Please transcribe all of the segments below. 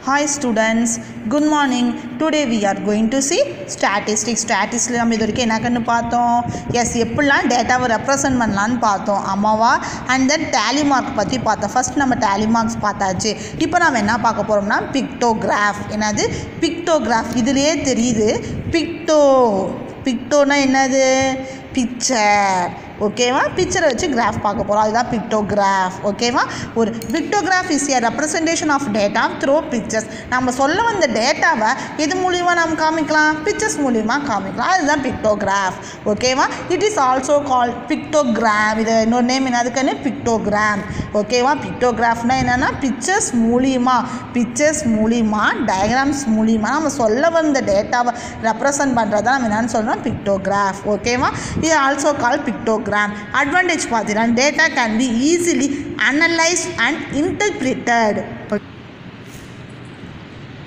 Hi students, good morning. Today we are going to see statistics. Statistics நம்ம இது வரைக்கும் என்ன கண்ணு பார்த்தோம்? Yes, எப்படிலாம் டேட்டாவை ரெப்ரசன்ட் பண்ணலான்னு பார்த்தோம் அம்மாவா. அண்ட் தென் டேலி மார்க் பற்றி பார்த்தோம். ஃபர்ஸ்ட் நம்ம டேலி மார்க்ஸ் பார்த்தாச்சு. இப்போ நம்ம என்ன பார்க்க போகிறோம்னா பிக்டோகிராஃப். என்னது பிக்டோகிராஃப்? இதுலேயே தெரியுது பிக்டோனா என்னது? பிக்சர். ஓகேவா? பிக்சரை வச்சு கிராஃப் பார்க்க போகிறோம். அதுதான் பிக்டோகிராஃப். ஓகேவா? ஒரு pictograph is a representation of data through pictures. நம்ம சொல்ல வந்த டேட்டாவை எது மூலியமாக நம்ம காமிக்கலாம்? பிக்சர்ஸ் மூலியமாக காமிக்கலாம். அதுதான் பிக்டோகிராஃப். ஓகேவா? It is also call pictogram. இது இன்னொரு நேம் என்னதுக்குன்னு பிக்டோகிராம். ஓகேவா? பிக்டோகிராஃப்னா என்னென்னா பிக்சர்ஸ் மூலியமாக டயக்ராம்ஸ் மூலியமாக நம்ம சொல்ல வந்த டேட்டாவை ரெப்ரசன்ட் பண்ணுறதா நம்ம என்னென்னு சொல்கிறோம்? பிக்டோகிராஃப். ஓகேவா? இது ஆல்சோ கால் பிக்டோகிராம். Advantage பார்த்தீங்கன்னா data can be easily analyzed and interpreted.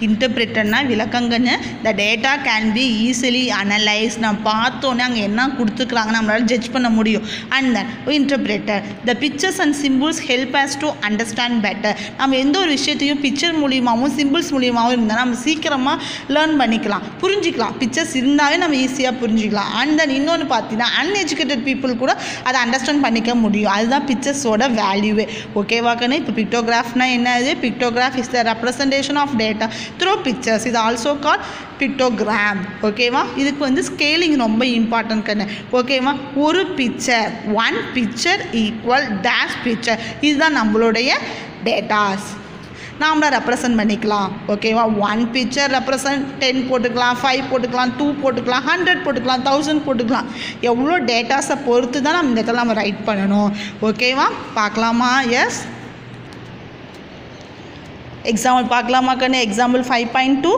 இன்டர்பிரேட்டர்னா விளக்கங்கன்னு. The data can be easily analyse. நம்ம பார்த்தோன்னே அங்கே என்ன கொடுத்துருக்குறாங்க நம்மளால் ஜட்ஜ் பண்ண முடியும். And then interpreter the pictures and symbols help us to understand better. நம்ம எந்த ஒரு விஷயத்தையும் பிக்சர் மூலியமாகவும் சிம்பிள்ஸ் மூலியமாகவும் இருந்தால் நம்ம சீக்கிரமாக லேர்ன் பண்ணிக்கலாம், புரிஞ்சிக்கலாம். பிக்சர்ஸ் இருந்தாலே நம்ம ஈஸியாக புரிஞ்சிக்கலாம். அண்ட் தென் இன்னொன்று பார்த்தீங்கன்னா அன்எஜுகேட்டட் பீப்புள் கூட அதை அண்டர்ஸ்டாண்ட் பண்ணிக்க முடியும். அதுதான் பிக்சர்ஸோட வேல்யூவே. ஓகேவாக்கன்னு? இப்போ பிக்டோகிராஃப்னா என்னது? Pictograph is the representation of data through pictures. இது ஆல்சோ கால் பிக்டோகிராம். ஓகேவா? இதுக்கு வந்து ஸ்கேலிங் ரொம்ப இம்பார்ட்டன்ட் கண்ணு. ஓகேவா? ஒரு picture, one picture equal dash picture. இதுதான் நம்மளுடைய டேட்டாஸ். நாமளை ரெப்ரசன்ட் பண்ணிக்கலாம். ஓகேவா? ஒன் பிக்சர் ரெப்ரசன்ட் 10 போட்டுக்கலாம், 5 போட்டுக்கலாம், 2 போட்டுக்கலாம், 100 போட்டுக்கலாம், 1000 போட்டுக்கலாம். எவ்வளோ டேட்டாஸை பொறுத்து தான் நம்ம இந்த இடத்துல நம்ம ரைட் பண்ணணும். ஓகேவா? பார்க்கலாமா? எஸ், எக்ஸாம்பிள் பார்க்கலாமா கண்ணு? Example 5.2.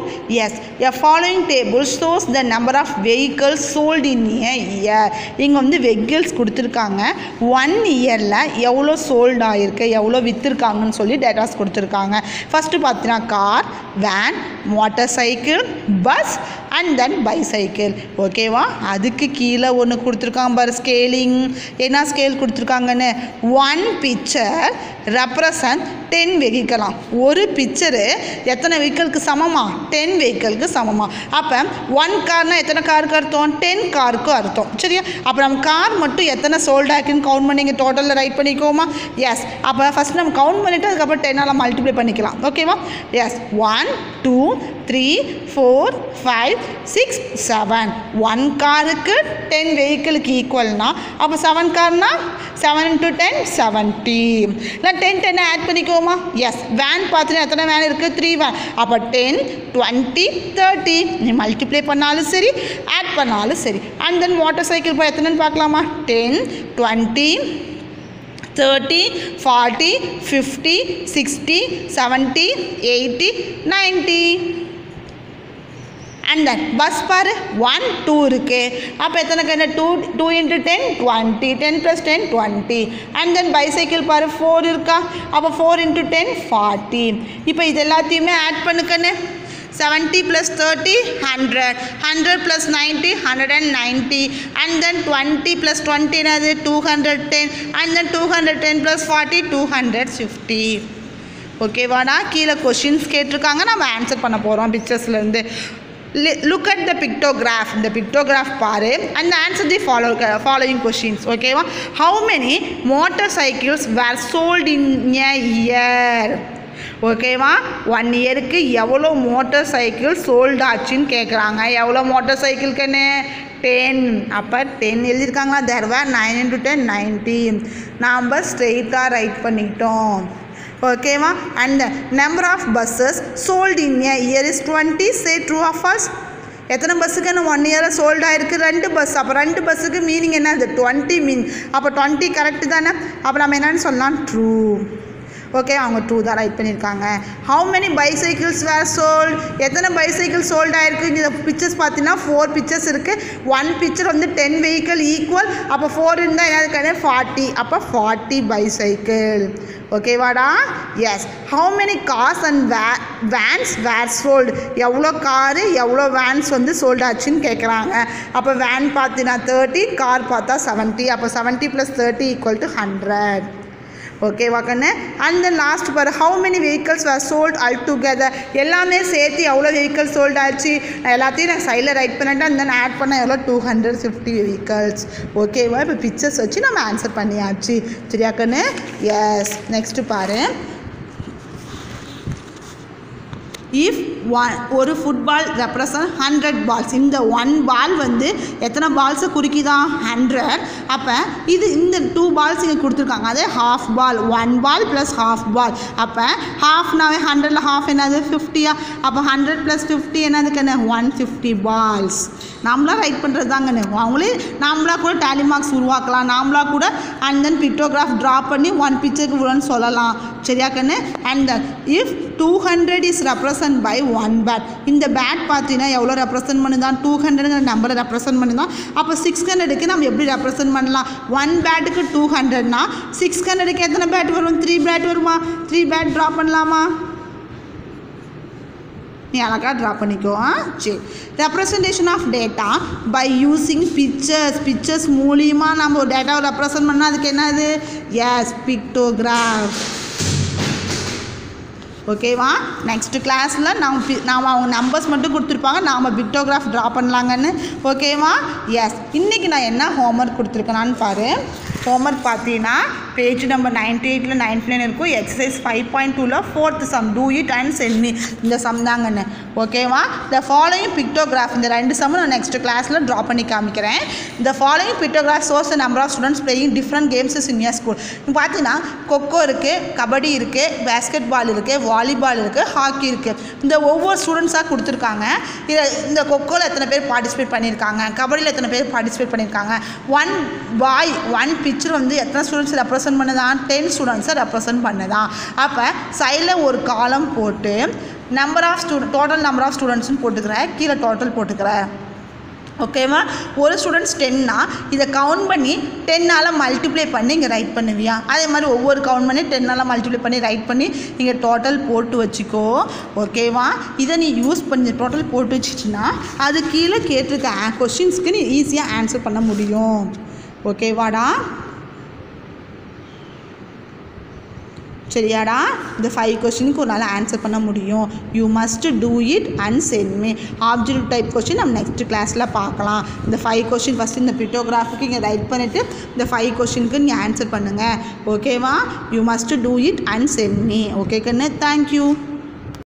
Yes, a following table shows the number of vehicles sold in a year. இங்கே வந்து வெஹிக்கிள்ஸ் கொடுத்துருக்காங்க. 1 இயரில் எவ்வளோ சோல்ட் ஆகிருக்கு, எவ்வளோ விற்றுருக்காங்கன்னு சொல்லி டேட்டாஸ் கொடுத்துருக்காங்க. ஃபஸ்ட்டு பார்த்தீங்கன்னா car, van, motor cycle, bus and then bicycle. ஓகேவா? அதுக்கு கீழே ஒன்று கொடுத்துருக்காங்க பாரு, ஸ்கேலிங். என்ன ஸ்கேல் கொடுத்துருக்காங்கன்னு? 1 பிக்சர் ரெப்ரசன்ட் 10 வெஹிக்கலாம். ஒரு பிக்சரு எத்தனை வெஹிக்கிளுக்கு சமமா? 10 வெஹிக்கிளுக்கு சமமா. அப்போ 1 கார்னால் எத்தனை காருக்கு அர்த்தம்? 10 காருக்கு அர்த்தம். சரியா? அப்போ நம்ம கார் மட்டும் எத்தனை சோல்ட் ஆக்குன்னு கவுண்ட் பண்ணி இங்கே டோட்டலில் ரைட் பண்ணிக்கோமா? எஸ். அப்போ ஃபஸ்ட் நம்ம கவுண்ட் பண்ணிவிட்டு அதுக்கப்புறம் 10ஆல் மல்டிப்ளை பண்ணிக்கலாம். ஓகேவா? எஸ். 1 2 3 4 5 6 7. 1 காருக்கு 10 வெஹிக்கிளுக்கு ஈக்குவல்னா அப்போ 7 கார்னா 7 × 10 70. இல்லை 10 ஆட் பண்ணிக்கோமா? எஸ். வேன் பார்த்துட்டு எத்தனை வேன் இருக்குது? 3 வேன். அப்போ 10 20 30. நீ மல்டிப்ளை பண்ணாலும் சரி, ஆட் பண்ணாலும் சரி. அண்ட் தென் மோட்டார் சைக்கிள் இப்போ எத்தனைன்னு பார்க்கலாமா? 10 20 30 40 50 60 70 80 90. அண்ட் தென் பஸ் பாரு 1 2 இருக்குது. அப்போ எத்தனை கண்ணு? 2 × 10 20. 10 + 10 20. அண்ட் தென் பைசைக்கிள் பாரு 4 இருக்கா? அப்போ 4 × 10 40. இப்போ இது எல்லாத்தையுமே ஆட் பண்ணுக்கண்ணு. 70 + 30 100. 100 + 90 190. அண்ட் தென் 20 + 20 என்னது? 210. And then 210 + 40 250. ஓகேவாடா? கீழே கொஷின்ஸ் கேட்டிருக்காங்க, நம்ம ஆன்சர் பண்ண போகிறோம் பிக்சர்ஸ்லேருந்து. Look at the pictograph. இந்த pictograph பாரு and answer the following questions. ஓகேவா? How many motorcycles were sold in a year? ஓகேவா? 1 இயருக்கு எவ்வளோ மோட்டார் சைக்கிள் சோல்டு ஆச்சுன்னு கேட்குறாங்க. எவ்வளோ மோட்டார் சைக்கிள்க்குன்னு? 10. அப்போ 10 எழுதியிருக்காங்களா? there were 9 × 10 90. நாம் ஸ்ட்ரெயிட்டாக ரைட் பண்ணிட்டோம். ஓகேவா? And number of buses sold in a year is 20. Say true or false. எத்தனை பஸ்ஸுக்குன்னு 1 இயரில் சோல்ட் ஆகிருக்கு? 2 பஸ். அப்போ 2 பஸ்ஸுக்கு மீனிங் என்ன? அது 20 மீன். அப்போ 20 கரெக்டு தானே? அப்போ நம்ம என்னென்னு சொல்லலாம்? ட்ரூ. ஓகே, அவங்க 2 தான் ரைட் பண்ணியிருக்காங்க. How many bicycles were sold? எத்தனை பைசைக்கிள் சோல்ட் ஆகிருக்கு? இங்கே பிக்சர்ஸ் பார்த்தீங்கன்னா 4 பிக்சர்ஸ் இருக்குது. 1 பிக்சர் வந்து 10 வெஹிக்கிள் ஈக்குவல். அப்போ 4 இருந்தால் என்னது? 40. அப்போ 40 பைசைக்கிள். ஓகேவாடா? Yes. How many cars and vans were sold? எவ்வளோ காரு எவ்வளோ வேன்ஸ் வந்து சோல்ட் ஆச்சுன்னு கேட்குறாங்க. அப்போ வேன் பார்த்தீங்கன்னா 30, கார் பார்த்தா 70. அப்போ 70 + 30 = 100. ஓகேவா கண்ணு அண்ட் தென் லாஸ்ட் பாரு how many vehicles were sold altogether எல்லாமே சேர்த்து எவ்வளோ vehicles sold ஆச்சு எல்லாத்தையும் நான் சைடில் ரைட் பண்ணிட்டேன் and then ஆட் பண்ண எவ்வளோ 250 vehicles ஓகேவா இப்போ பிக்சர்ஸ் வச்சு நம்ம ஆன்சர் பண்ணியாச்சு சரியா கண்ணு எஸ் நெக்ஸ்ட் பாரு இஃப் ஒரு ஃபுட்பால் ரெப்ரசன்ட் 100 பால்ஸ் இந்த 1 பால் வந்து எத்தனை பால்ஸை குறிக்குதா 100 அப்போ இது இந்த 2 பால்ஸ் இங்கே கொடுத்துருக்காங்க அதே ஹாஃப் பால் 1 பால் ப்ளஸ் ஹாஃப் பால் அப்போ ஹாஃப்னாவே 100ல் ஹாஃப் என்னது 50யா அப்போ 100 + 50 என்னதுக்கு என்ன 150 பால்ஸ் நாமளாக ரைட் பண்ணுறது தாங்கண்ணே அவங்களே நாமளாக கூட டேலி மார்க்ஸ் உருவாக்கலாம் நாமளாக கூட அண்ட் தென் பிக்டோகிராஃப் ட்ரா பண்ணி 1 பிக்சருக்கு இவ்வளோன்னு சொல்லலாம் சரியா கண்ணு and then if 200 is represent by 1 bat இந்த பேட் பார்த்தீங்கன்னா எவ்வளோ ரெப்ரசன்ட் பண்ணுதான் 200ங்கிற நம்பரை ரெப்ரசன்ட் பண்ணுதான் அப்போ 600க்கு நம்ம எப்படி ரெப்ரசன்ட் பண்ணலாம் 1 பேட்டுக்கு 200னா 600க்கு எத்தனை பேட் வரும் 3 பேட் வருமா 3 பேட் ட்ரா பண்ணலாமா நீ அழகாக ட்ரா பண்ணிக்கோ சரி representation of data by using pictures மூலியமாக நம்ம ஒரு டேட்டாவை ரெப்ரசன்ட் பண்ணால் அதுக்கு என்னது எஸ் பிக்டோகிராஃப் ஓகேவா நெக்ஸ்ட் கிளாஸில் நாம் அவங்க நம்பர்ஸ் மட்டும் கொடுத்துருப்பாங்க நாம் பிக்டோகிராஃப் ட்ரா பண்ணலாங்கன்னு ஓகேவா எஸ் இன்றைக்கி நான் என்ன ஹோம்ஒர்க் கொடுத்துருக்கேனான்னு பாரு ஹோம்ஒர்க் பார்த்தீங்கன்னா பேஜ் நம்பர் 98ல் 99 இருக்கும் எக்ஸசைஸ் 5.2ல் 4th sum do it and send me இந்த சம் தாங்கண்ணே ஓகேவா த ஃபாலோயிங் பிக்டோகிராஃப் இந்த 2 சம்மும் நான் நெக்ஸ்ட் கிளாஸில் ட்ரா பண்ணி காமிக்கிறேன் இந்த following pictograph shows the number of students playing different games in your school இப்போ பார்த்தீங்கன்னா கொக்கோ இருக்குது கபடி இருக்குது பேஸ்கெட் பால் இருக்குது வாலிபால் இருக்குது ஹாக்கி இருக்குது இந்த ஒவ்வொரு ஸ்டூடெண்ட்ஸாக கொடுத்துருக்காங்க இந்த கொக்கோவில் எத்தனை பேர் பார்ட்டிசிபேட் பண்ணியிருக்காங்க கபடியில் எத்தனை பேர் பார்ட்டிசிபேட் பண்ணியிருக்காங்க 1 பாய் 1 பிக்சர் வந்து எத்தனை ஸ்டூடெண்ட்ஸ் ரெப்ரசன்ட் பண்ணுதான் 10 ஸ்டூடெண்ட்ஸை ரெப்ரசன்ட் பண்ணுதான் அப்போ சைடில் ஒரு காலம் போட்டு டோட்டல் நம்பர் ஆஃப் ஸ்டூடெண்ட்ஸ்னு போட்டுக்கிறேன் கீழே டோட்டல் போட்டுக்கிறேன் ஓகேவா ஒரு ஸ்டூடெண்ட்ஸ் 10னா இதை கவுண்ட் பண்ணி 10ஆல் மல்டிப்ளை பண்ணி இங்கே ரைட் பண்ணுவியா அதே மாதிரி ஒவ்வொரு கவுண்ட் பண்ணி 10ஆல் மல்டிப்ளை பண்ணி ரைட் பண்ணி இங்கே டோட்டல் போட்டு வச்சுக்கோ ஓகேவா இதை நீ யூஸ் பண்ணி டோட்டல் போட்டு வச்சிச்சின்னா அது கீழே கேட்டிருக்க கொஸ்டின்ஸ்க்கு நீ ஈஸியாக ஆன்சர் பண்ண முடியும் ஓகேவாடா சரியாடா இந்த 5 கொஸ்டினுக்கு ஒரு நாள் ஆன்சர் பண்ண முடியும் you must do it and send me objective type question நம்ம நெக்ஸ்ட் கிளாஸில் பார்க்கலாம் இந்த 5 கொஸ்டின் ஃபஸ்ட்டு இந்த பிக்டோகிராஃபுக்கு இங்கே ரைட் பண்ணிவிட்டு இந்த 5 கொஸ்டினுக்கு நீ ஆன்சர் பண்ணுங்கள் ஓகேவா you must do it and send me okay கண்ணு தேங்க்யூ